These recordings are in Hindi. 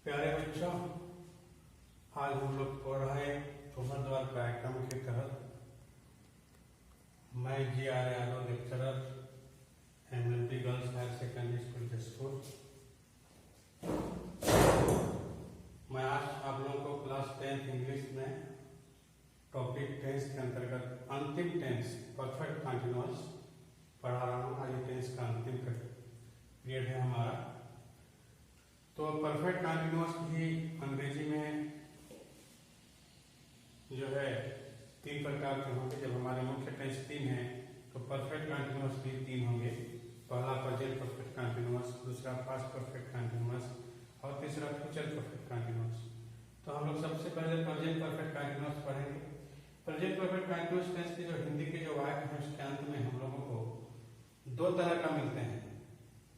प्यारे बच्चों, आज हम लोग पढ़ रहे हैं द्वार कार्यक्रम के तहत। मैं GR Yadav, lecturer, MLP girls higher secondary school Jaspur. मैं आज आप लोगों को क्लास 10 इंग्लिश में टॉपिक टेंस के अंतर्गत अंतिम टेंस परफेक्ट कंटिन्यूअस पढ़ा रहा हूँ। आज टेंस का अंतिम पीरियड है हमारा। तो परफेक्ट कंटिन्यूअस की अंग्रेजी में जो है 3 प्रकार के होंगे। जब हमारे मुख्य टेंस 3 हैं तो परफेक्ट कंटिन्यूअस भी 3 होंगे। पहला प्रेजेंट परफेक्ट कंटिन्यूअस, दूसरा पास्ट परफेक्ट कंटिन्यूअस और तीसरा फ्यूचर परफेक्ट कंटिन्यूअस। तो हम लोग सबसे पहले प्रेजेंट परफेक्ट कंटिन्यूअस पढ़ेंगे। प्रेजेंट परफेक्ट कंटिन्यूअस टेंस के जो हिंदी के जो वाक्य हैं उसके अंत में हम लोगों को 2 तरह का मिलते हैं।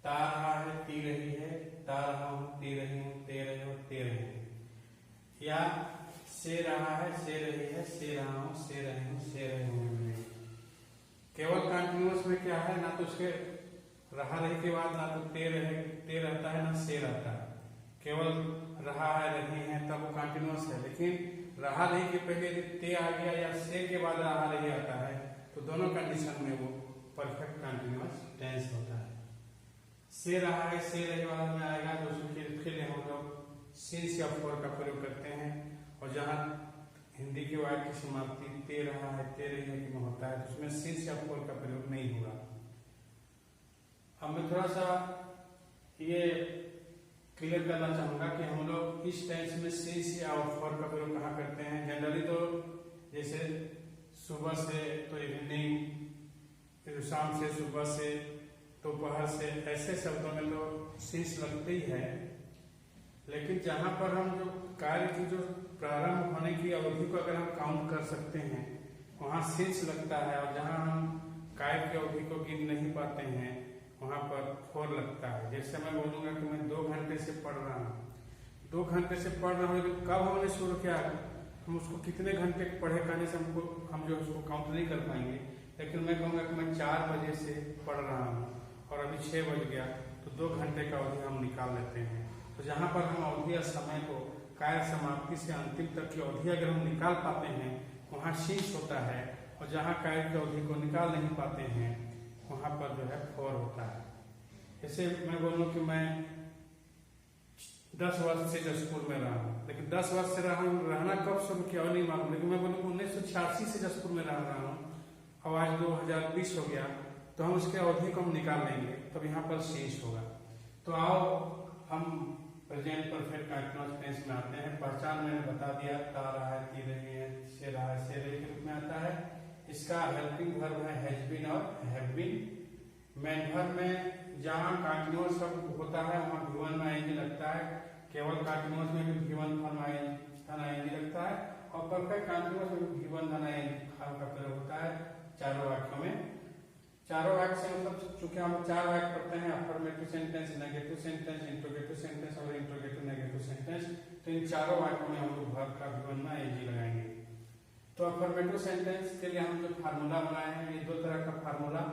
ता रहा है, पी रही है, ता रहा हूं, पी रही हूं, ते रहे हो, ते रहे हैं, या से रहा है, से रही है, से रहा हूं, से रहे हूं, से रहे होंगे। केवल कंटिन्यूअस में क्या है, ना तो उसके रहा रही के बाद ना तो ते रहता है, ना से रहता है। केवल रहा है, रही है, तब वो कंटिन्यूअस है। लेकिन रहा रही के पहले यदि ते आ गया या से के बाद रहा रही आता है तो दोनों कंडीशन में वो परफेक्ट कंटिन्यूअस टेंस होता है। से रहा है, से रही वाला में आएगा तो उसके लिए हम लोग सिंस या फॉर का प्रयोग करते हैं। और जहाँ हिंदी के वाक्य की समाप्ति ते रहा है, ते रही है में होता है तो उसमें सिंस या फॉर का प्रयोग नहीं होगा। अब मैं थोड़ा सा ये क्लियर करना चाहूंगा कि हम लोग इस टेंस में सिंस या फॉर का प्रयोग कहाँ करते हैं। जनरली तो जैसे सुबह से तो इवनिंग, फिर शाम से, सुबह से, दोपहर से, ऐसे शब्दों में तो सिंस लगते ही है। लेकिन जहां पर हम जो कार्य की जो प्रारंभ होने की अवधि को अगर हम काउंट कर सकते हैं वहां सिंस लगता है। और जहां हम कार्य की अवधि को गिन नहीं पाते हैं वहां पर फॉर लगता है। जैसे मैं बोलूंगा कि मैं 2 घंटे से पढ़ रहा हूँ, 2 घंटे से पढ़ रहा हूँ, लेकिन कब हमने शुरू किया, हम उसको कितने घंटे पढ़े करने से हम जो उसको काउंट नहीं कर पाएंगे। लेकिन मैं कहूँगा कि मैं 4 बजे से पढ़ रहा हूँ और अभी 6 बज गया तो 2 घंटे का अवधि हम निकाल लेते हैं। तो जहाँ पर हम अवधि या समय को कार्य समाप्ति से अंतिम तक की अवधि अगर हम निकाल पाते हैं वहाँ सिंस होता है। और जहाँ कार्य की अवधि को निकाल नहीं पाते हैं वहाँ पर जो है फॉर होता है। जैसे मैं बोलूँ कि मैं 10 वर्ष से जसपुर में रहा हूँ, लेकिन 10 वर्ष से रहना कब शुरू किया और नहीं मालूम। लेकिन मैं बोलूँ 1986 से जसपुर में रह रहा हूँ और आज 2020 हो गया तो हम उसके अवधि को हम निकाल लेंगे, तब यहाँ पर सिंस होगा। तो आओ हम प्रेजेंट परफेक्ट कंटिन्यूअस टेंस में आते हैं। पहचान मैंने बता दिया, ता रहा है, ती रही है, से रहा है, से रही के रूप में आता है। इसका हेल्पिंग वर्ब है हैज बीन और हैव बीन। मेन वर्ब में जहाँ कंटिन्यूअस शब्द होता है वहाँ V1 में आईएनजी लगता है। केवल कंटिन्यूअस में भी V1 धन आईएनजी लगता है और परफेक्ट कंटिन्यूअस में भी V1 धन आईएनजी का प्रयोग होता है चारों वाक्यों में। चारों वाक्य से मतलब चूंकि हम 4 वाक्य पढ़ते हैं, affirmative sentence, negative sentence, interrogative sentence और इंट्रोगेटिव नेगेटिव सेंटेंस, तो इन चारों वाक्यों में हम लोग वर्ब का V1 में आईएनजी लगाएंगे। तो अफर्मेटिव सेंटेंस के लिए हम जो फार्मूला बनाए हैं, ये 2 तरह का फार्मूला।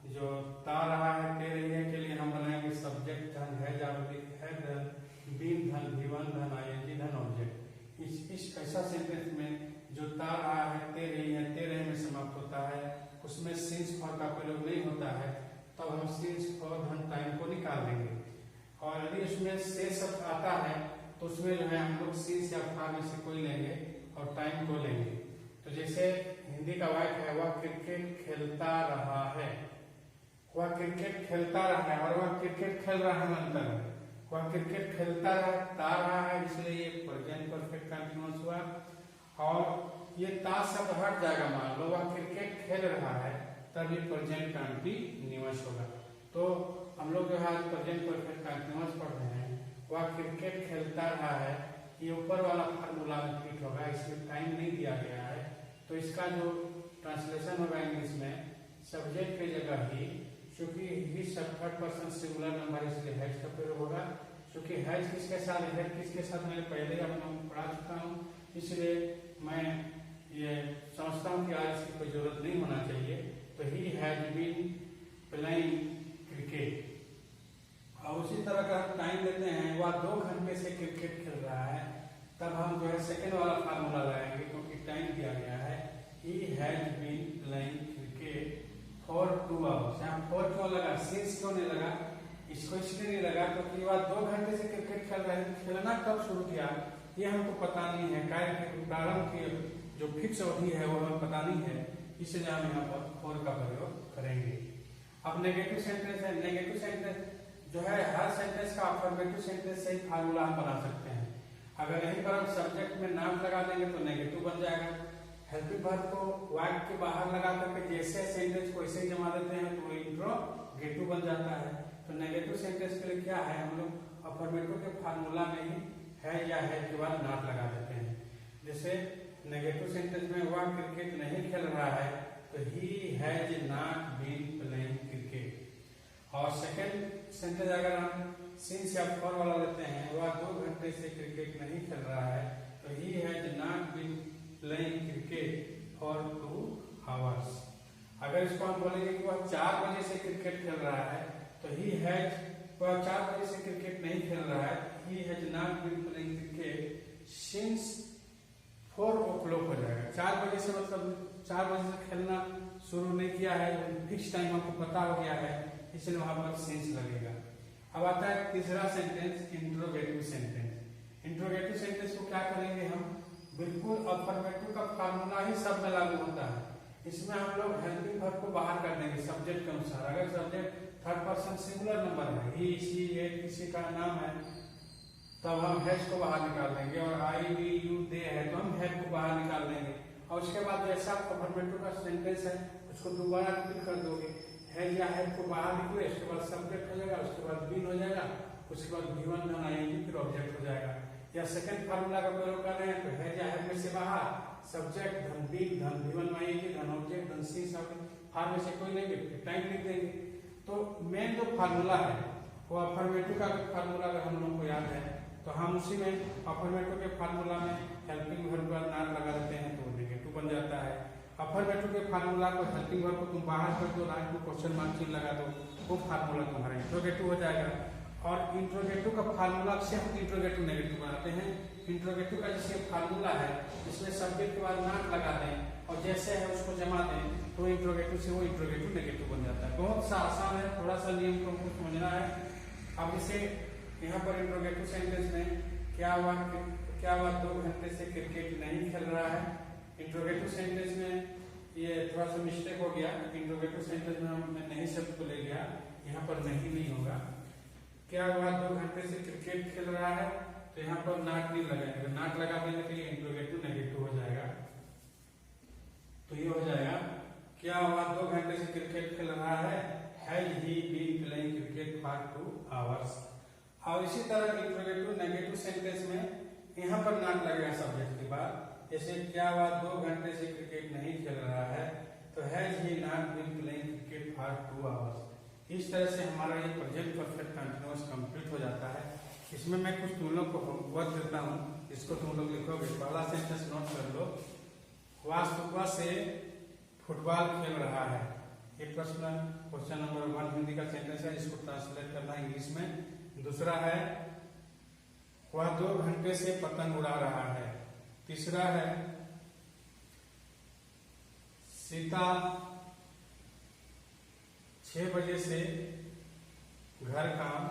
जो ता रहा है, ते रही है के लिए हम बनाएंगे सब्जेक्ट धन है, बीन धन V1 धन आईएनजी धन ऑब्जेक्ट। इस ऐसा सेंटेंस में जो ता रहा है, ते रही है, ते रहे में समाप्त होता है, उसमें सिंस फॉर का प्रयोग नहीं होता है, तब हम सिंस फॉर धन टाइम को निकाल देंगे। और यदि उसमें से शब्द आता है तो उसमें जो है हम लोग सिंस या फॉर में से कोई लेंगे और टाइम को लेंगे। तो जैसे हिंदी का वाक्य है, वह क्रिकेट खेलता रहा है, वह क्रिकेट खेलता रहा है और वह क्रिकेट खेल रहा है अंतर है। वह क्रिकेट खेलता रहा है, इसलिए ये प्रेजेंट परफेक्ट कंटिन्यूअस हुआ। और ये ता शब्द हट जाएगा, मान लो वह क्रिकेट खेल रहा है, तब ये प्रेजेंट कंटिन्यूअस होगा। तो हम लोग जो है आज प्रेजेंट परफेक्ट कंटिन्यूअस पढ़ रहे हैं। वह क्रिकेट खेलता रहा है, ये ऊपर वाला फार्मूला में फिट होगा, इसमें टाइम नहीं दिया गया है। तो इसका जो ट्रांसलेशन होगा इंग्लिश में, सब्जेक्ट की जगह ही, क्योंकि ही थर्ड पर्सन सिंगुलर नंबर इसलिए हैज का प्रयोग होगा। क्योंकि हैज किसके साथ है, किसके साथ मैंने पहले आप लोगों पढ़ा चुका हूँ, इसलिए मैं ये समझता हूँ कि आज इसकी कोई जरूरत नहीं होना चाहिए। तो he has been playing cricket. और उसी तरह का टाइम लेते हैं, वह 2 घंटे से क्रिकेट तब हम जो है सेकेंड वाला फार्मूला लगाएंगे, क्योंकि टाइम दिया गया है he has been playing cricket for 2 hours. यहाँ 4 क्यों लगा, सिंस क्यों नहीं लगा, इसको इसलिए नहीं लगा क्योंकि वह 2 घंटे से क्रिकेट खेल रहे हैं। खेलना कब शुरू किया ये हमको पता नहीं है, कार्य के प्रारंभ की जो फिक्स अवधि है वो हमें पता नहीं है, इसलिए हम यहाँ पर फॉर का प्रयोग करेंगे। अब नेगेटिव सेंटेंस है, नेगेटिव सेंटेंस जो है हर सेंटेंस का अफर्मेटिव सेंटेंस से ही फार्मूला हम बना सकते हैं। अगर यहीं पर हम सब्जेक्ट में नाम लगा देंगे तो नेगेटिव बन जाएगा। हेल्पिंग वर्ब को वाक्य के बाहर लगा करके जैसे सेंटेंस को ऐसे ही जमा देते हैं तो वो इंट्रोगेटिव बन जाता है। तो नेगेटिव सेंटेंस के लिए क्या है, हम लोग अफर्मेटिव के फार्मूला में ही है या है के बाद नॉट लगा देते हैं। जैसे नेगेटिव सेंटेंस में वह क्रिकेट नहीं खेल रहा है तो he has not been playing cricket. और सेकंड सेंटेंस अगर हम सिंस या फॉर वाला लेते हैं, वह 2 घंटे से क्रिकेट नहीं खेल रहा है तो he has not been playing cricket for 2 hours. अगर इसको हम बोलेंगे कि वह 4 बजे से क्रिकेट खेल रहा है तो ही हैज, वह 4 बजे से क्रिकेट नहीं खेल रहा है, he has not been playing cricket since 4 o'clock हो जाएगा। 4 बजे से मतलब 4 बजे से खेलना शुरू नहीं किया है, फिक्स टाइम हमको पता हो गया है, इसलिए वहां पर सिंस लगेगा। अब आता है तीसरा sentence interrogative sentence. Interrogative sentence को क्या करेंगे हम, बिल्कुल अफर्मेटिव का फार्मूला ही सब में लागू होता है। इसमें हम लोग हेल्पिंग वर्ब को बाहर कर देंगे सब्जेक्ट के अनुसार। अगर subject third person singular number है, ही शी इट किसी का नाम है, तब हम हैज को बाहर निकाल देंगे। और आई वी यू दे है तो हम हैव को बाहर निकाल देंगे। और उसके बाद जैसा अफर्मेटिव का सेंटेंस है उसको दोबारा रिपीट कर दोगे, हैज या हैव को बाहर निकले, उसके बाद सब्जेक्ट हो जाएगा, उसके बाद बीन हो जाएगा, उसके बाद V1 धन आएंगे, फिर ऑब्जेक्ट हो जाएगा। या सेकंड फार्मूला का प्रयोग कर रहे हैं तो हैज या हैव में से बाहर सब्जेक्ट धन बीन धन V1 आएंगे, धन ऑब्जेक्ट धन सी सब फार्म में से कोई नहीं लिखते, टाइम लिख देंगे। तो मेन जो फार्मूला है वो अफर्मेटिव का फार्मूला अगर हम लोग को याद है तो हम उसी में अफर्मेटिव के फार्मूला में हेल्पिंग वर्ब का नाम लगा देते हैं तो नेगेटिव बन जाता है। अफर्मेटिव के फार्मूला को हेल्पिंग वर्ब को तुम बाहर कर दो, राइट में क्वेश्चन मार्क चिन्ह लगा दो, वो फार्मूला तुम्हारा इंट्रोगेटिव हो जाएगा। और इंट्रोगेटिव का फार्मूला से हम इंट्रोगेटिव नेगेटिव बनाते हैं। इंट्रोगेटिव का जैसे फार्मूला है इसमें सब्जेक्ट के बाद नाम लगा दें और जैसे है उसको जमा दें तो इंट्रोगेटिव से वो इंट्रोगेटिव नेगेटिव बन जाता है। बहुत सा आसान है, थोड़ा सा नियम को हमको समझना है। अब इसे यहाँ पर इंट्रोगेटिव सेंटेंस में क्या हुआ 2 घंटे से क्रिकेट नहीं खेल रहा है। इंट्रोगेटिव सेंटेंस में ये थोड़ा सा मिस्टेक हो गया, इंट्रोगेटिव सेंटेंस में हमने नहीं शब्द को ले लिया, यहाँ पर नहीं होगा। क्या हुआ 2 घंटे से क्रिकेट खेल रहा है तो यहाँ पर नॉट नहीं लगाएंगे, नॉट लगा देने के लिए इंट्रोगेटिव नेगेटिव हो जाएगा। तो ये हो जाएगा क्या हुआ 2 घंटे से क्रिकेट खेल रहा है, has he been playing cricket for 2 hours. और इसी तरह इंट्रोगेटिव नेगेटिव सेंटेंस में यहाँ पर नॉट लगेगा सब्जेक्ट के बाद। जैसे क्या हुआ 2 घंटे से क्रिकेट नहीं खेल रहा है तो has he not been playing cricket for 2 hours. इस तरह से हमारा ये प्रेजेंट परफेक्ट कंटीन्यूअस कंप्लीट हो जाता है। इसमें मैं कुछ तुम लोग को वर्क देता हूँ, इसको तुम लोग लिखोगे। पहला सेंटेंस नोट कर लो, वह सुबह से फुटबॉल खेल रहा है। ये क्वेश्चन नंबर 1 हिंदी का सेंटेंस है, इसको ट्रांसलेट करना है इंग्लिश में। दूसरा है वह 2 घंटे से पतंग उड़ा रहा है। तीसरा है सीता 6 बजे से घर काम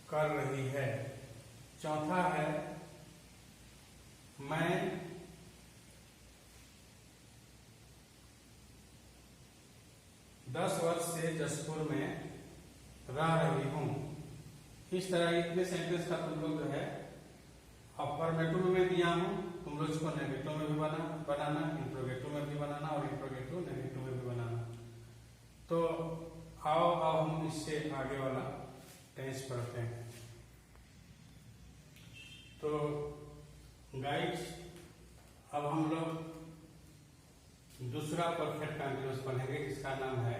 कर रही है। चौथा है मैं 10 वर्ष से जसपुर में रह रही हूं। इस तरह इतने सेंटेंस का तुम लोग जो है अफर्मेटिव में दिया हूं, तुम लोग इसको नेगेटिव में भी बनाना, इंट्रोगेटिव में भी बनाना और इंट्रोगेटिव नेगेटिव में भी बनाना। तो आओ अब हम इससे आगे वाला टेंस पढ़ते हैं। तो गाइस अब हम लोग दूसरा परफेक्ट कंटीन्यूअस पढ़ेंगे, जिसका नाम है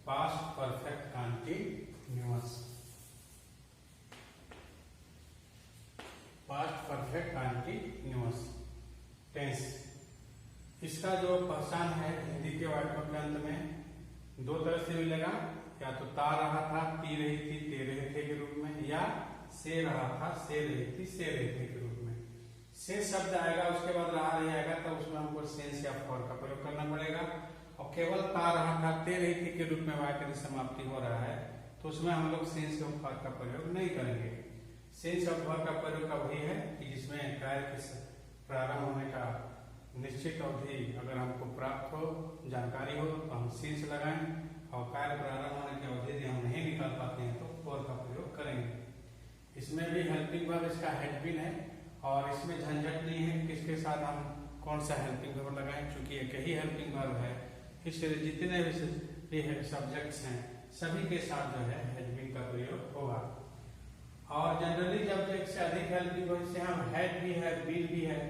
past perfect continuous. Past perfect continuous tense. इसका जो पहचान है हिंदी के वाक्यों के अंत में 2 तरह से मिलेगा, या तो ता रहा था, पी रही थी, दे रहे थे के रूप में, या से रहा था, से रही थी, से रही थी के रूप में। से शब्द आएगा, उसके बाद रहा नहीं आएगा, तो उसमें हमको सेंस या फॉर का प्रयोग करना पड़ेगा। और केवल ता रहा था, ते रही थी के रूप में वाक्य की समाप्ति हो रहा है, तो उसमें हम लोग सेंस और फॉर का प्रयोग नहीं करेंगे। सेंस और फॉर का प्रयोग का वही है कि जिसमें कार्य के प्रारंभ होने का निश्चित अवधि अगर हमको प्राप्त हो, जानकारी हो, तो हम सेंस लगाएं, और कार्य प्रारंभ होने की अवधि यदि हम नहीं निकाल पाते हैं तो फॉर का प्रयोग करेंगे। इसमें भी हेल्पिंग वर्ब इसका हैड बीन है, और इसमें झंझट नहीं है किसके साथ हम कौन सा हेल्पिंग वर्ब लगाएं, क्योंकि एक ही हेल्पिंग वर्ब है, इसलिए जितने भी सब्जेक्ट्स हैं सभी के साथ जो है हैड बीन का प्रयोग होगा। और जनरली जब एक से अधिक हेल्पिंग वर्ब से हम हैड भी है, बीन भी है,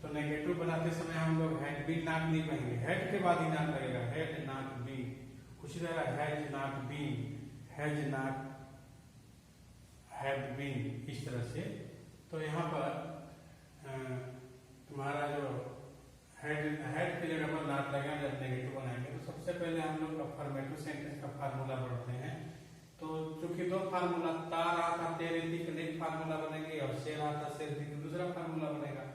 तो नेगेटिव बनाते समय हम लोग हैड बीन नॉट नहीं कहेंगे, हैड के बाद ही नॉट लगेगा, हैड नॉट बीन। उसी तरह has not been, has not had been, इस तरह से। तो यहाँ पर तुम्हारा जो हेड की जगह पर नॉट लगेगा जब नेगेटिव बनाएंगे। तो सबसे पहले हम लोग अफर्मेटिव सेंटेंस का फार्मूला पढ़ते हैं। तो चूंकि दो फार्मूला, ता रहा था, ते रही थी के एक फार्मूला बनेंगे, और से रहा था, से रही थी दूसरा फार्मूला बनेगा।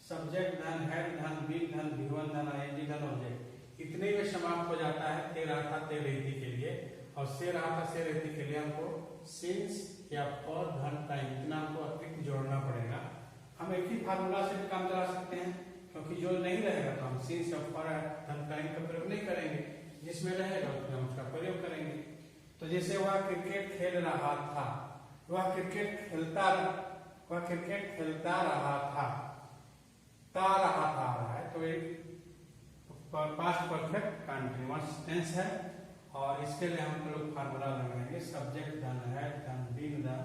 सब्जेक्ट धन, हेड धन, बीन धन, भी1 धन, आईएनजी धन, ऑब्जेक्ट, इतने में समाप्त हो जाता है ते रहा था, ते रही थी के लिए। और से रहा था, से रही थी के लिए हमको सिंस या फॉर धन टाइम इतना हमको अतिरिक्त जोड़ना पड़ेगा। हम एक ही फार्मूला से भी काम चला सकते हैं, क्योंकि जो नहीं रहेगा तो हम सिंस या फॉर धन टाइम का प्रयोग नहीं करेंगे, जिसमें रहेगा उसमें हम उसका प्रयोग करेंगे। तो जैसे वह क्रिकेट खेल रहा था, वह क्रिकेट खेलता रहा था, ता रहा था रहा है, तो एक पास्ट परफेक्ट कंटीन्यूअस टेंस है, और इसके लिए हम लोग फार्मूला लगाएंगे सब्जेक्ट धन, हेड धन, बीन धन,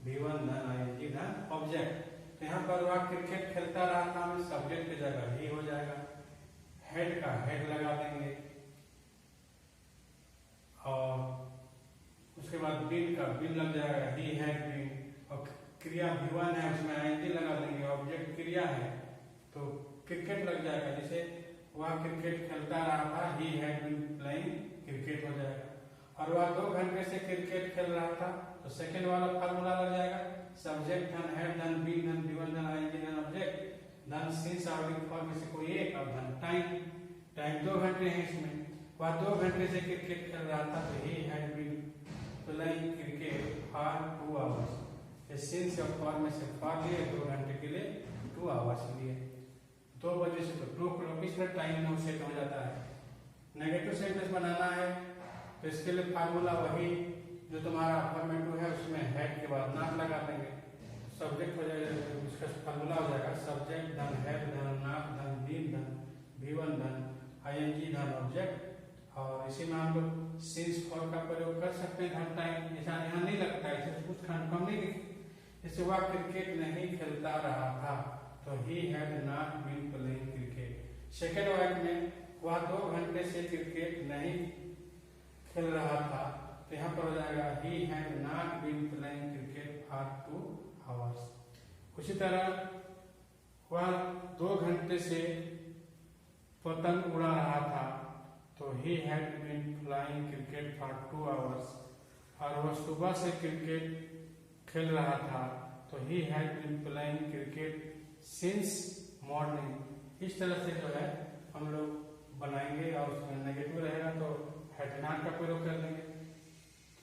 भी1 धन, आईएनजी धन, ऑब्जेक्ट। तो यहाँ पर वह क्रिकेट खेलता रहा था में सब्जेक्ट की जगह ही हो जाएगा, हेड का हेड लगा देंगे, और उसके बाद बीन का बीन लग जाएगा, ही हैड बीन, और क्रिया भी1 है उसमें आईएनजी लगा देंगे, ऑब्जेक्ट क्रिया है तो क्रिकेट लग जाएगा। जैसे वह क्रिकेट खेलता रहा था, he had been playing cricket हो जाएगा। और वह 2 घंटे से क्रिकेट खेल रहा था, तो सेकंड वाला फार्मूला लग जाएगा सब्जेक्ट धन, हेड धन, बीन धन, भी1 धन, आईएनजी धन, ऑब्जेक्ट धन, सिंस आर्टिकल फॉर में से कोई एक, और धन टाइम 2 घंटे हैं इसमें। वह 2 घंटे से क्रिकेट खेल रहा था, तो he had been playing cricket for 2 hours. Since और फॉर में से फॉर लिए 2 घंटे के लिए 2 आवर्स लिए, 2 बजे से तो 2 o'clock, इस तरह टाइम में सेट हो जाता है। नेगेटिव सेंटेंस बनाना है तो इसके लिए फार्मूला वही जो तुम्हारा अफर्मेटिव है, उसमें हेड के बाद नॉट लगा देंगे, सब्जेक्ट हो जाएगा, उसका फार्मूला हो जाएगा सब्जेक्ट धन, हेड धन, नॉट धन, बीन धन, भी1 धन, आईएनजी धन, ऑब्जेक्ट। और इसी में हम लोग सिंस फॉर का प्रयोग कर सकते हैं धन टाइम, ऐसा यहाँ नहीं लगता है, इसे कुछ खंड कम नहीं लिखी। जैसे वह क्रिकेट नहीं खेलता रहा था, तो he had not been playing cricket. Second वाक्य में वह 2 घंटे से क्रिकेट नहीं खेल रहा था, तो यहाँ पर हो जाएगा he had not been playing cricket for 2 hours. उसी तरह वह 2 घंटे से पतंग उड़ा रहा था, तो he had been flying cricket for 2 hours. और वह सुबह से क्रिकेट खेल रहा था, तो he had been playing cricket since morning. इस तरह से जो है हम लोग बनाएंगे, और उसमें नेगेटिव रहेगा तो हैड नॉट का प्रयोग कर देंगे।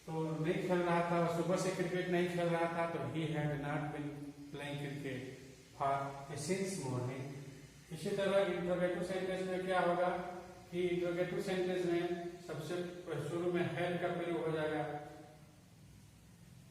तो नहीं खेल रहा था, सुबह से क्रिकेट नहीं खेल रहा था, तो he had not been playing cricket for since morning. इसी तरह इंट्रोगेटिव सेंटेंस में क्या होगा कि इंट्रोगेटिव सेंटेंस में सबसे शुरू में हैड का प्रयोग हो जाएगा।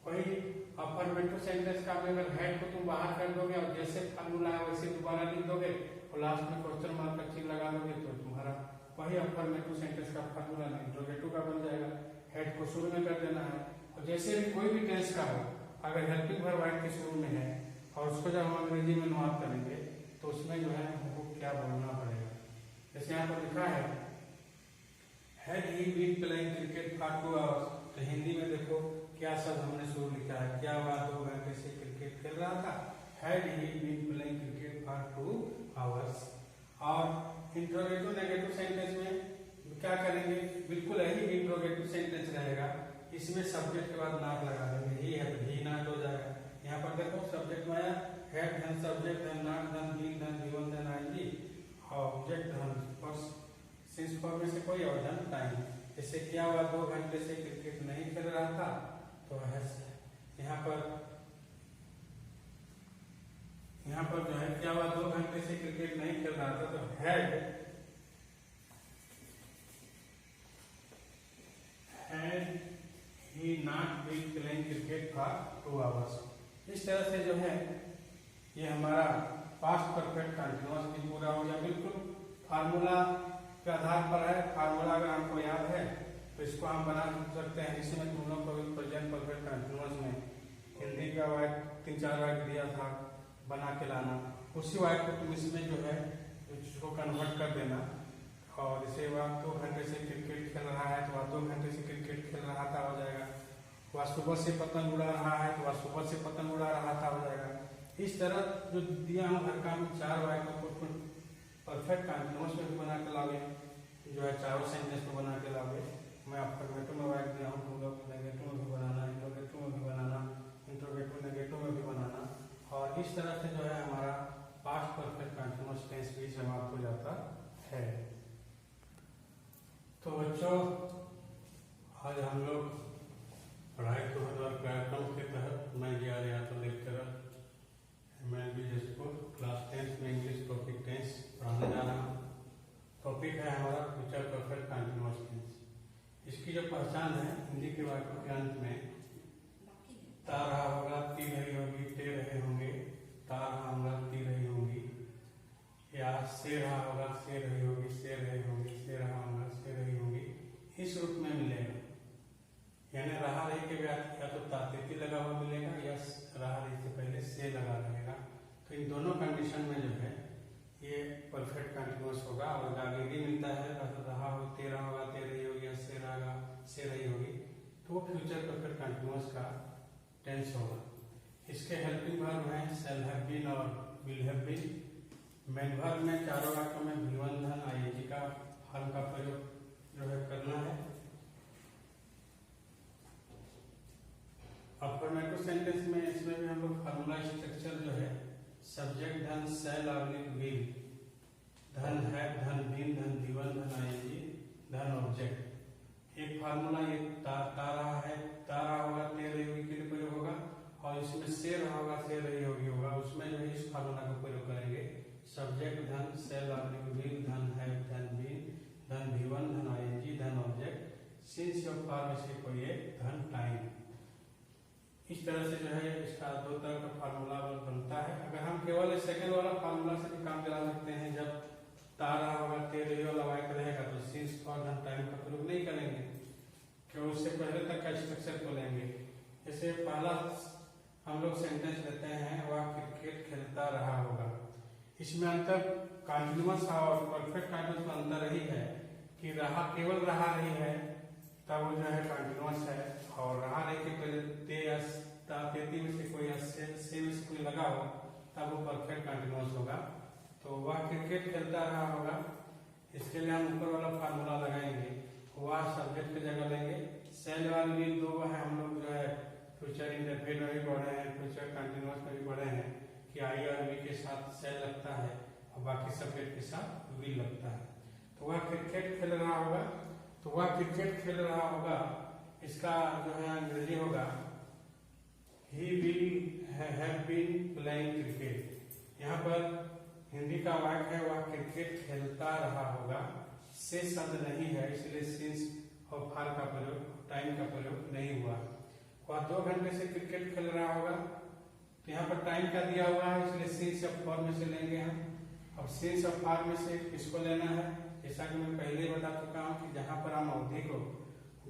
वही अफर्मेटिव सेंटेंस का अगर हेड को तुम बाहर कर दोगे और जैसे फार्मूला है वैसे दोबारा लिख दोगे और लास्ट में क्वेश्चन मार्क का चिन्ह लगा दोगे, तो तुम्हारा वही अफर्मेटिव सेंटेंस का फार्मूला इंट्रोगेटिव का बन जाएगा। हेड को शुरू में कर देना है, और जैसे भी कोई भी टेंस का हो, अगर हेल्पिंग वर्ब हेड के शुरू में है और उसको जब हम अंग्रेजी में अनुवाद करेंगे तो उसमें जो है हमको क्या बोलना पड़ेगा। जैसे यहाँ पर लिखा है had he been playing cricket for 2 hours, तो हिंदी में देखो क्या शब्द हमने शुरू लिखा है, क्या हुआ 2 घंटे से क्रिकेट खेल रहा था, had he been playing cricket for 2 hours. और इंट्रोगेटिव नेगेटिव सेंटेंस में क्या करेंगे, बिल्कुल यही इंट्रोगेटिव सेंटेंस रहेगा, इसमें सब्जेक्ट के बाद नॉट लगा देंगे, ही है तो ही नॉट हो जाएगा। है धन सब्जेक्ट धन नॉट धन बीन धन गिवन धन आईएनजी ऑब्जेक्ट धन और सिंस फॉर में से कोई और धन टाइम। जैसे क्या हुआ 2 घंटे से क्रिकेट नहीं खेल रहा था तो यहाँ पर जो है क्या हुआ 2 घंटे से क्रिकेट नहीं खेल रहा था तो had he not been playing cricket for 2 hours. इस तरह से जो है ये हमारा पास्ट परफेक्ट कंटिन्यूअस भी पूरा हो गया। बिल्कुल फार्मूला के आधार पर है। फार्मूला अगर हमको याद है तो इसको हम बना सकते हैं। जिसमें तुम लोग को प्रेजेंट परफेक्ट कंटिन्यूअस में हिंदी का वाक्य 3-4 वाक्य दिया था बना के लाना, उसी वाक्य को तुम इसमें जो है इसको कन्वर्ट कर देना। और जैसे वह 2 घंटे से क्रिकेट खेल रहा है तो वह 2 घंटे से क्रिकेट खेल रहा था हो जाएगा। वह सुबह से पतंग उड़ा रहा है तो वह सुबह से पतंग उड़ा रहा था हो जाएगा। इस तरह जो दिया हूँ हर काम 4 वाक्यों को परफेक्ट कंटिन्यूअस में भी बना के लाओगे, जो है चारों सेंटेंस में बना के लाओगे। मैं अफर्मेटिव में वाक्य दिया हूँ, तुम लोग नेगेटिव में भी बनाना, इंट्रोगेटिव में भी बनाना, इंट्रोगेटिव नेगेटिव में भी बनाना। और इस तरह से जो है हमारा पास्ट परफेक्ट कंटिन्यूअस टेंस भी समाप्त हो जाता है। तो बच्चों आज हम लोग पढ़ाई 2000 कार्यक्रम के तहत मैं गया रहा था लेक्चरर MLB स्कूल क्लास 10 में इंग्लिश टॉपिक टेंस पढ़ाने जा रहा हूँ। टॉपिक है हमारा फ्यूचर परफेक्ट कंटिन्यूअस टेंस। इसकी जो पहचान है हिंदी के वाक्यों के अंत में ता रहा होगा, ती रही होगी, ते रहे होंगे, ता रहा होगा, ती रही होगी, या से रहा होगा, से रही होगी, से रहे होंगे, से रहा होगा, से रही होगी, इस रूप में मिलेगा। यानी रहा रही के बाद या तो तातीती लगा हुआ मिलेगा या रहा रही से पहले से लगा रहेगा। तो इन दोनों कंडीशन में जो है ये परफेक्ट कंटिन्यूअस होगा। और आगे भी मिलता है रहा हो, ते रहा होगा, ते रही होगी, या से रहेगा, से रही होगी, तो वो फ्यूचर परफेक्ट कंटिन्यूअस का टेंस होगा। इसके हेल्पिंग वर्ब हैं शैल हैव बीन और will have been. Main verb में चारों वाक्यों में V1 धन आईएनजी का फॉर्म का प्रयोग जो है करना है। अफर्मेटिव सेंटेंस में इसमें भी हम लोग फार्मूला स्ट्रक्चर जो है सब्जेक्ट धन शैल ऑब्लिक विल, धन है धन बीन धन V1 धन आईएनजी धन ऑब्जेक्ट। एक फार्मूला ये ता रहा है, ता रहा होगा, ते रही होगी के लिए प्रयोग होगा। और इसमें से रहा होगा, से रही होगी होगा, उसमें जो है इस फार्मूला का प्रयोग करेंगे। सब्जेक्ट धन शैल ऑब्लिक विल धन है धन बीन धन V1 धन आईएनजी धन ऑब्जेक्ट सिंस योर फॉर्म से कोई एक धन टाइम। इस तरह से जो है इसका 2 तरह का फार्मूला बनता है। अगर हम केवल सेकंड वाला फार्मूला से भी काम चला सकते हैं, जब ता रहा होगा, ते रही वाला वाक्य रहेगा तो सिंस फॉर धन टाइम का प्रयोग नहीं करेंगे, क्यों उससे पहले तक का स्ट्रक्चर को लेंगे। जैसे पहला हम लोग सेंटेंस लेते हैं, वह क्रिकेट खेलता रहा होगा। इसमें अंतर कंटिन्यूअस और परफेक्ट कंटिन्यूअस में अंतर रही है कि रहा केवल रहा रही है तब वो जो है कंटिन्यूअस है, और रहा रही के पहले तेती में से कोई से में से कोई लगा हो तब वो परफेक्ट कंटिन्यूअस होगा। तो वह क्रिकेट खेलता रहा होगा, इसके लिए हम ऊपर वाला फार्मूला लगाएंगे। वह सब्जेक्ट की जगह लेंगे। शैल और विल 2 है, हम लोग जो है फ्यूचर इंडेफिनिट में भी पढ़े हैं, फ्यूचर कंटिन्यूअस में भी पढ़े हैं कि आई और वी के साथ शैल लगता है और बाकी सब्जेक्ट के साथ विल लगता है। तो वह क्रिकेट खेल रहा होगा, तो वह क्रिकेट खेल रहा होगा, इसका जो है अंग्रेजी होगा he will have been playing cricket. यहाँ पर हिंदी का वाक्य है वह क्रिकेट खेलता रहा होगा, से शब्द नहीं है इसलिए सिंस और फॉर का प्रयोग, टाइम का प्रयोग नहीं हुआ। वह 2 घंटे से क्रिकेट खेल रहा होगा, तो यहाँ पर टाइम का दिया हुआ है इसलिए सिंस और फॉर में से लेंगे हम। अब सिंस और फॉर में से किसको लेना है, जैसा कि मैं पहले बता चुका हूँ कि जहाँ पर हम अवधि को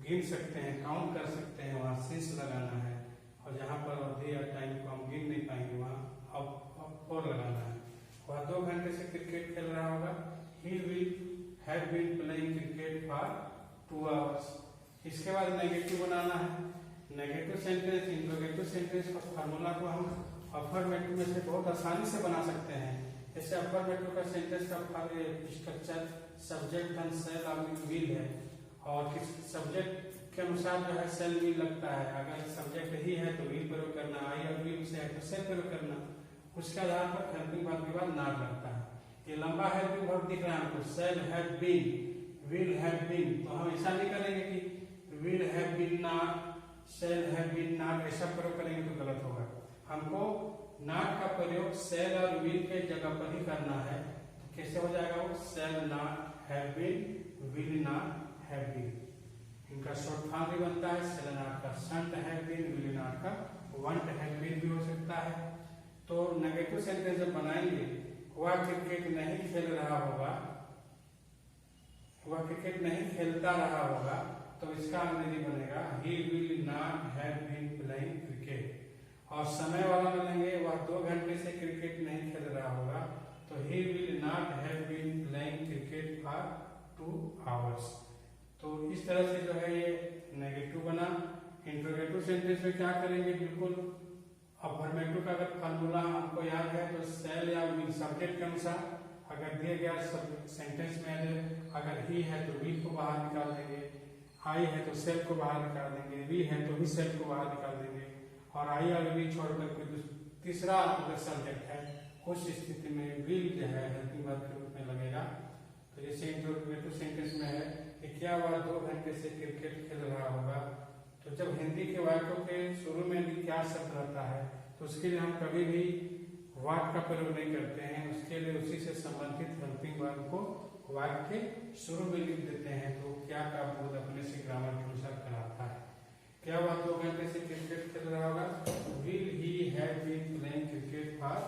गिन सकते हैं, काउंट कर सकते हैं, वहाँ सिंस लगाना है। और जहाँ पर अवधि या टाइम को हम गिन नहीं पाएंगे वहाँ अब फॉर लगाना है। वह 2 घंटे से क्रिकेट खेल रहा होगा, he will have been playing cricket for 2 hours. इसके बाद नेगेटिव बनाना है। नेगेटिव सेंटेंस इंट्रोगेटिव सेंटेंस का फार्मूला को हम अफर्मेटिव में से बहुत आसानी से बना सकते हैं। जैसे अफर्मेटिव का सेंटेंस का स्ट्रक्चर सब्जेक्ट धन शैल ऑब्लिक विल है, और किस सब्जेक्ट के अनुसार जो है शैल विल लगता है। अगर सब्जेक्ट ही है तो विल प्रयोग करना, आई और विल से है तो शैल प्रयोग करना। उसके आधार पर हेल्पिंग वर्ब के बाद नॉट लगता है। ये लंबा हेल्पिंग वर्ब दिख रहा है हमको, shall have been, will have been, तो हम ऐसा नहीं करेंगे कि will have been not, shall have been not, ऐसा प्रयोग करेंगे तो गलत होगा। हमको नॉट का प्रयोग शैल और विल के जगह पर ही करना है। तो कैसे हो जाएगा वो, shall not have been, will not have been. इनका शॉर्ट फॉर्म भी बनता है, शैल नॉट का shan't have been, will not का वंट हैव बीन भी हो सकता है। तो नेगेटिव सेंटेंस जब बनाएंगे, वह क्रिकेट नहीं खेल रहा होगा, वह क्रिकेट नहीं खेलता रहा होगा, तो इसका अंग्रेजी बनेगा he will not have been playing cricket. और समय वाला बनेंगे, वह 2 घंटे से क्रिकेट नहीं खेल रहा होगा, तो he will not have been playing cricket for 2 hours. तो इस तरह से जो है ये नेगेटिव बना। इंट्रोगेटिव सेंटेंस में क्या करेंगे, बिल्कुल अफर्मेटिव का अगर फार्मूला हमको याद है तो शैल या विल सब्जेक्ट के अनुसार अगर दिए गया सब सेंटेंस में अगर ही है तो विल को बाहर निकाल देंगे, आई है तो सेल को बाहर निकाल देंगे, वी है तो भी सेल को बाहर निकाल देंगे, और आई और वी छोड़कर कोई तीसरा अगर सब्जेक्ट है उस स्थिति में विल जो है हेल्पिंग वर्ब के रूप में लगेगा। तो जैसे इंट्रोगेटिव सेंटेंस में है कि क्या वह 2 घंटे से क्रिकेट खेल रहा होगा, तो जब हिंदी के वाक्यों के शुरू में भी क्या शब्द रहता है तो उसके लिए हम कभी भी वाक्य का प्रयोग नहीं करते हैं, उसके लिए उसी से संबंधित हेल्पिंग वर्ब को वाक्य के शुरू में लिख देते हैं। तो क्या का बोध अपने से ग्रामर के अनुसार कराता है। क्या वह 2 घंटे से क्रिकेट खेल रहा होगा, will he have been playing cricket for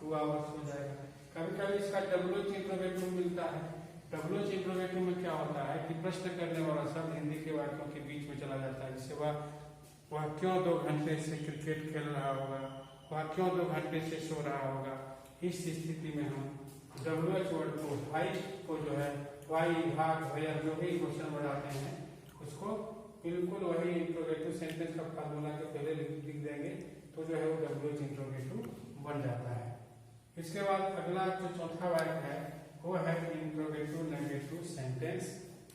2 hours हो जाएगा। कभी कभी इसका डब्ल्यूएच इंट्रोगेटिव मिलता है। डब्ल्यूएच इंट्रोगेटिव में क्या होता है कि प्रश्न करने वाला शब्द हिंदी के वाक्यों के बीच में चला जाता है। जैसे वह क्यों 2 घंटे से क्रिकेट खेल रहा होगा, वह क्यों 2 घंटे से सो रहा होगा। इस स्थिति में हम डब्ल्यूएच वर्ड को वाई को जो है वाई भाग भैया जो भी क्वेश्चन बढ़ाते हैं उसको बिल्कुल वही इंट्रोगेटिव सेंटेंस का फार्मूला के पहले लिख देंगे, तो जो है वो डब्ल्यूएच इंट्रोगेटिव बन जाता है। इसके बाद अगला जो चौथा वाक्य है वो है इंट्रोगेटिव नेगेटिव सेंटेंस।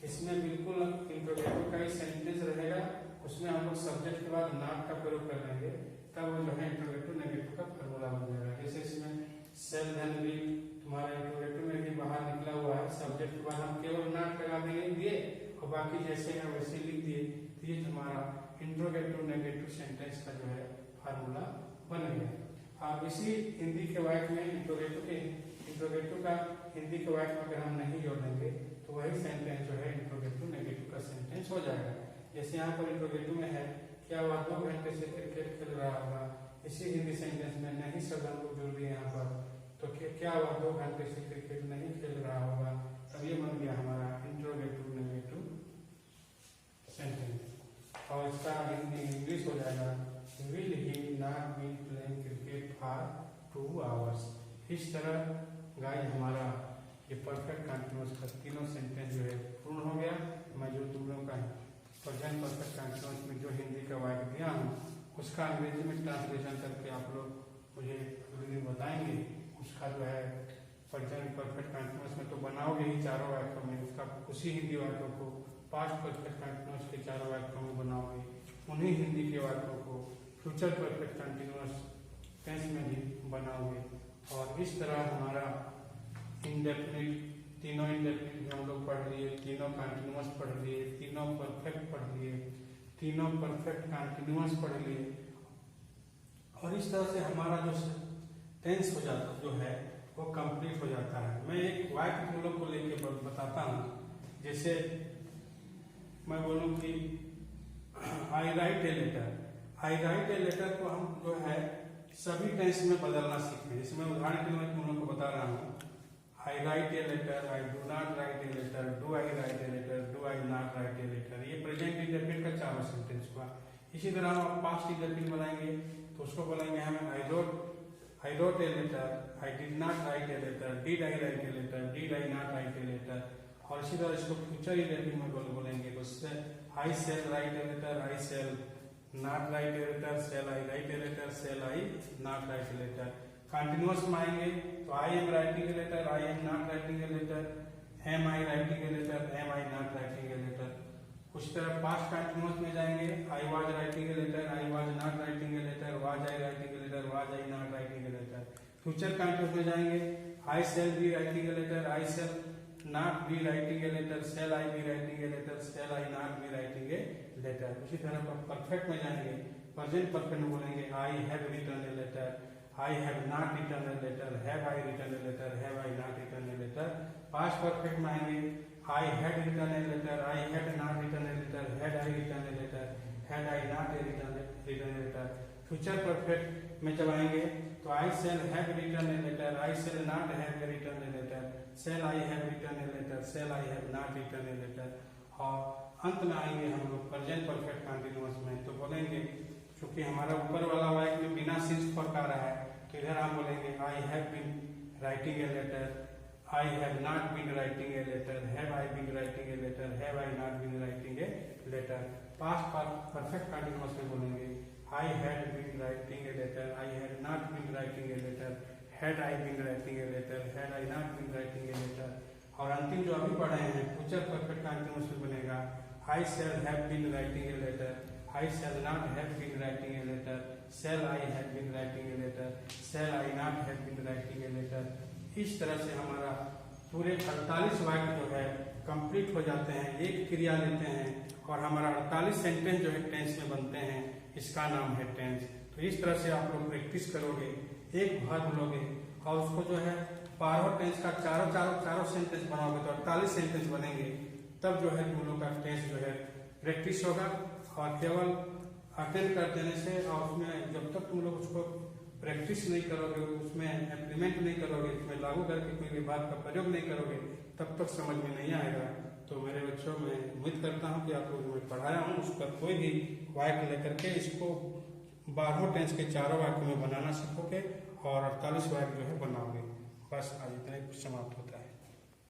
इसमें बिल्कुल इंट्रोगेटिव का ही सेंटेंस रहेगा, उसमें हम लोग सब्जेक्ट के बाद नॉट का प्रयोग कर लेंगे, तब वो जो है इंट्रोगेटिव नेगेटिव का फार्मूला बन जाएगा। जैसे इसमें सेल धन विल तुम्हारे इंट्रोगेटिव में भी बाहर निकला हुआ है, सब्जेक्ट के बाद हम केवल नॉट लगा देंगे दिए और बाकी जैसे है वैसे लिख दिए, तो ये हमारा इंट्रोगेटिव नेगेटिव सेंटेंस का जो है फार्मूला बन गया। और इसी हिंदी के वाक्य में इंट्रोगेटिव का हिंदी के वाक्य में अगर हम नहीं जोड़ेंगे तो वही सेंटेंस जो है इंट्रोगेटिव नेगेटिव का सेंटेंस हो जाएगा। जैसे यहाँ पर इंट्रोगेटिव में है क्या वह 2 घंटे से क्रिकेट खेल रहा होगा, इसी हिंदी सेंटेंस में नहीं शब्द हम लोग जोड़ दिए यहाँ पर, तो क्या वह 2 घंटे से क्रिकेट नहीं खेल रहा होगा, तब ये बन गया हमारा इंट्रोगेटिव नेगेटिव सेंटेंस। और इसका हिंदी इंग्लिश हो जाएगा will he not be playing cricket for 2 hours. इस तरह गाइस हमारा ये परफेक्ट कंटीन्यूअस का तीनों सेंटेंस जो है पूर्ण हो गया। मैं जो तुम लोगों का प्रेजेंट परफेक्ट कंटीन्यूअस में जो हिंदी का वाक्य दिया हूँ उसका अंग्रेजी में ट्रांसलेशन करके आप लोग मुझे अगले दिन बताएंगे। उसका जो है प्रेजेंट परफेक्ट कंटीन्यूअस में तो बनाओगे ही चारों वाक्यों में, उसका उसी हिंदी वाक्यों को पास्ट परफेक्ट कंटीन्यूअस के चारों वाक्यों में बनाओगे, उन्हीं हिंदी के वाक्यों को फ्यूचर परफेक्ट कंटीन्यूअस टेंस में भी बनाओगे। और इस तरह हमारा इंडेफिनिट तीनों इंडेफिनिट हम लोग पढ़ लिए, तीनों कंटीन्यूअस पढ़ लिए, तीनों परफेक्ट पढ़ लिए, तीनों परफेक्ट कंटीन्यूअस पढ़ लिए। और इस तरह से हमारा जो टेंस हो जाता जो है वो कंप्लीट हो जाता है। मैं एक वाक्य तुम लोग को लेके बताता हूँ। जैसे मैं बोलूँ कि I write a letter, I write a letter को हम जो है सभी टेंस में बदलना सीखें। जैसे मैं उदाहरण के लिए मैं तुम लोग को बता रहा हूँ, I write a letter, I do not write a letter, do I write a letter, do I not write a letter. ये प्रेजेंट इंडेफिनिट का चारों सेंटेंस हुआ। इसी तरह हम पास्ट इंडेफिनिट बनाएंगे तो उसको बोलेंगे हम I wrote a letter, I did not write a letter, did I write a letter, did I not write a letter. और इसी तरह इसको फ्यूचर इंडेफिनिट में बोलेंगे तो उससे I shall write a letter, I shall not write a letter, shall I write a letter, shall I not write a letter. Continuous में आएंगे तो I am writing a letter, I am not writing a letter, am I writing a letter, am I not writing a letter. उस तरह पास्ट कंटिन्यूअस में जाएंगे, I was writing a letter, I was not writing a letter, was I writing a letter, was I not writing a letter. Future continuous में जाएंगे, I shall be writing a letter, I shall not be writing a letter, shall I be writing a letter, shall I not be writing a letter. उसी तरह पर परफेक्ट में जाएंगे, प्रेजेंट परफेक्ट में बोलेंगे I have written a letter, I have not written a letter, have I written a letter, have I not written a letter. Past perfect में आएंगे, I had written a letter, I had not written a letter, had I written a letter, had I not written a letter. Future perfect में जब आएंगे तो I shall have written a letter, I shall not have written a letter, shall I have written a letter, shall I have not written a letter. और अंत में आएंगे हम लोग प्रेजेंट परफेक्ट कंटिन्यूअस में, तो बोलेंगे क्योंकि हमारा ऊपर वाला वाक्य में बिना सिंस फॉर का रहा है तो इधर हम बोलेंगे I have been writing a letter, I have not been writing a letter, have I been writing a letter, have I not been writing a letter. Past perfect continuous में बोलेंगे I had been writing a letter, I had not been writing a letter, had I been writing a letter, had I not been writing a letter. और अंतिम जो अभी पढ़े हैं फ्यूचर परफेक्ट कंटिन्यूअस में बनेगा I shall have been writing a letter, I shall not have been writing a letter, shall I have been writing a letter, shall I not have been writing a letter. इस तरह से हमारा पूरे 48 वाक्य जो है कंप्लीट हो जाते हैं, एक क्रिया लेते हैं और हमारा 48 सेंटेंस जो है टेंस में बनते हैं, इसका नाम है टेंस। तो इस तरह से आप लोग प्रैक्टिस करोगे, एक वर्ब लोगे और उसको जो है 12 टेंस का चारों सेंटेंस बनाओगे तो 48 सेंटेंस बनेंगे, तब जो है तुम लोग का टेंस जो है प्रैक्टिस होगा। और केवल अटेंड कर देने से और उसमें जब तक तुम लोग उसको प्रैक्टिस नहीं करोगे, उसमें इम्प्लीमेंट नहीं करोगे, उसमें लागू करके कोई भी बात का प्रयोग नहीं करोगे, तब तक समझ में नहीं आएगा। तो मेरे बच्चों में उम्मीद करता हूँ कि आप लोग जो मैं पढ़ाया हूँ उसका कोई भी वाक्य लेकर के इसको 12 टेंस के चारों वाक्य में बनाना सीखोगे और 48 वाक्य जो है बनाओगे। बस आज इतना ही समाप्त होता है।